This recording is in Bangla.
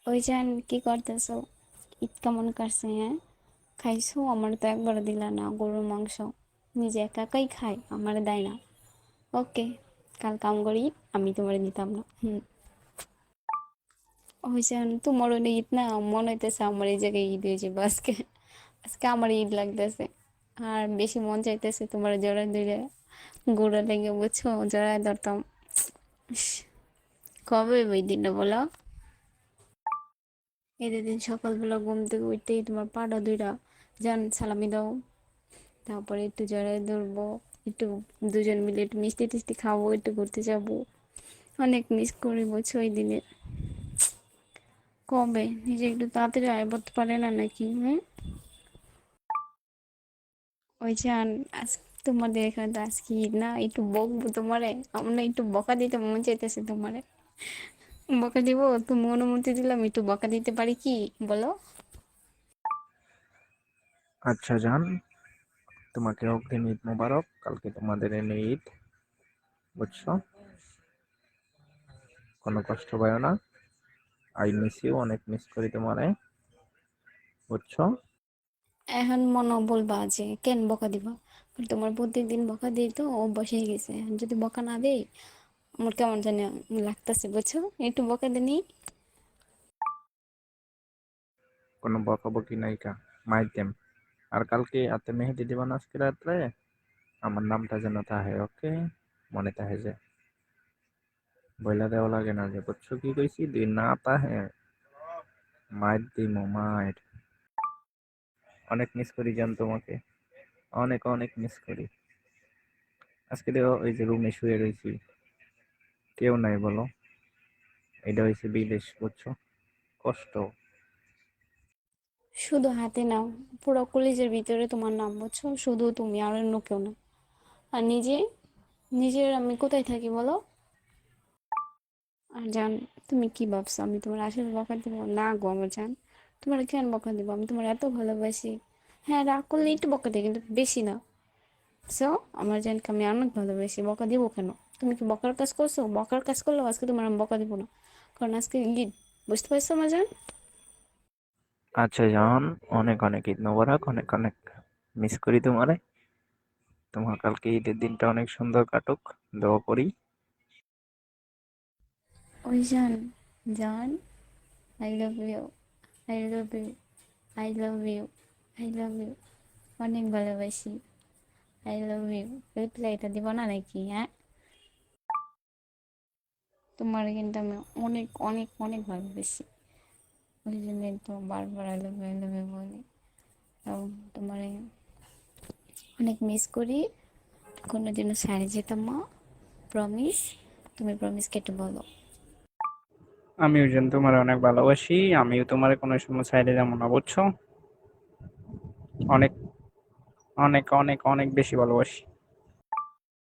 ওই জান কি করতেছো? ঈদ কেমন কাটছে? হ্যাঁ, খাইছো? আমার তো একবার দিলা না গরুর মাংস। নিজে একা একাই খাই, আমার দেয় না। ওকে, কাল কাম করি ঈদ, আমি তোমার দিতাম না। ওই জান তোমারও না ঈদ না, মনে হইতেছে আমার এই জায়গায় ঈদ হয়ে যাবে আজকে। আজকে আমার ঈদ লাগতেছে। আর বেশি মন চাইতেছে তোমার জড়ায় ধরে গোড়া লেগে, বুঝছো, জড়ায় ধরতাম। ইস, কবে ওই দিনটা বলো? ঈদের দিন সকালবেলা ঘুম থেকে উঠতেই তোমার পাটা দুইটা জান সালামি দাও, তারপরে একটু জড়ায় ধরবো, একটু দুজন মিলে একটু মিষ্টি টিষ্টি খাবো, একটু ঘুরতে যাবো। অনেক মিস করি বলছো ওই দিনে। কবে নিজে একটু তাড়াতাড়ি আয় করতে পারে না নাকি? ওই জান, আজ তোমাদের এখানে তো আজকে ঈদ না, একটু বকবো তোমারে। আমার না একটু বকা দিতে মন চাইতেছে তোমারে। বকা দিব? তুমি অনুমতি দিলাম, একটু বকা দিতে পারি কি, বলো? আচ্ছা জান, তোমাকে অগ্রিম ঈদ মোবারক। কালকে তোমাদের এনে ঈদ, বুঝছো? কোনো কষ্ট পাইও না। আই মিস ইউ, অনেক মিস করি তোমারে, বুঝছো? এখন মনে বলবা যে কেন বকা দিবা? আর তোমার প্রত্যেকদিন বকা দিই তো অভ্যাস হয়ে গেছে। এখন যদি বকা না দেই আমার কেমন জানি লাগতেছে, বুঝছো? একটু বকা দিনি। কোনো বকাবকি নাই কা, মাইর দেম। আর কালকে হাতে মেহেদি দিবা না আজকে রাত্রে? আমার নামটা যেন তাহে, ওকে? মনে তাহে যে, বইলা দেওয়া লাগে না যে, বুঝছো কি কইছি? দুই না তাহে মাইর দিমো, মাইর। অনেক মিস করি জান তোমাকে, অনেক অনেক মিস করি। আজকে তো ওই যে রুমে শুয়ে রয়েছি, কেউ নাই বলো। এটা হয়েছে বিদেশ, বুঝছো? কষ্ট। শুধু হাতে নাও, পুরো কলেজের ভিতরে তোমার নাম, বুঝছো? শুধু তুমি, আর অন্য কেউ না। আর নিজে, নিজের আমি কোথায় থাকি বলো? আর জান, তুমি কি ভাবছো আমি তোমার আসলে বকা দিব? না গো আমার জান, তোমার কেন বকা দিব? আমি তোমার এত ভালোবাসি। হ্যাঁ, রাগ করলে একটু বকা দিই, কিন্তু বেশি না। সো আমার জানকে আমি অনেক ভালোবাসি, বকা দিব কেন? তুমি কি বকার কাজ করছো? বকার কাজ করলেও আজকে তোমার আমি বকা দিব না, কারণ আজকে ঈদ। বুঝতে পারছো আমার জান? আচ্ছা জান, অনেক অনেক ঈদ মোবারক, অনেক অনেক মিস করি তোমারে। তোমার কালকে ঈদের দিনটা অনেক সুন্দর কাটুক, দোয়া করি। ওই জান, জান, I love you, I love you, I love you, I love you, অনেক ভালোবাসি। I love you. রিপ্লাইটা দিব না নাকি? হ্যাঁ, তোমার কিন্তু আমি অনেক অনেক অনেক ভালোবাসি। ওই জন্যই তো বারবার আই লাভ ইউ বলি। এবং তোমার অনেক মিস করি। কোনোদিনও সারি যেতাম না, প্রমিস। তুমি প্রমিস কেটে বলো। আমিও যেন তোমার অনেক ভালোবাসি, আমিও তোমার কোনো সময় সাইডে যাবো না, বুঝছো? অনেক অনেক অনেক অনেক বেশি ভালোবাসি।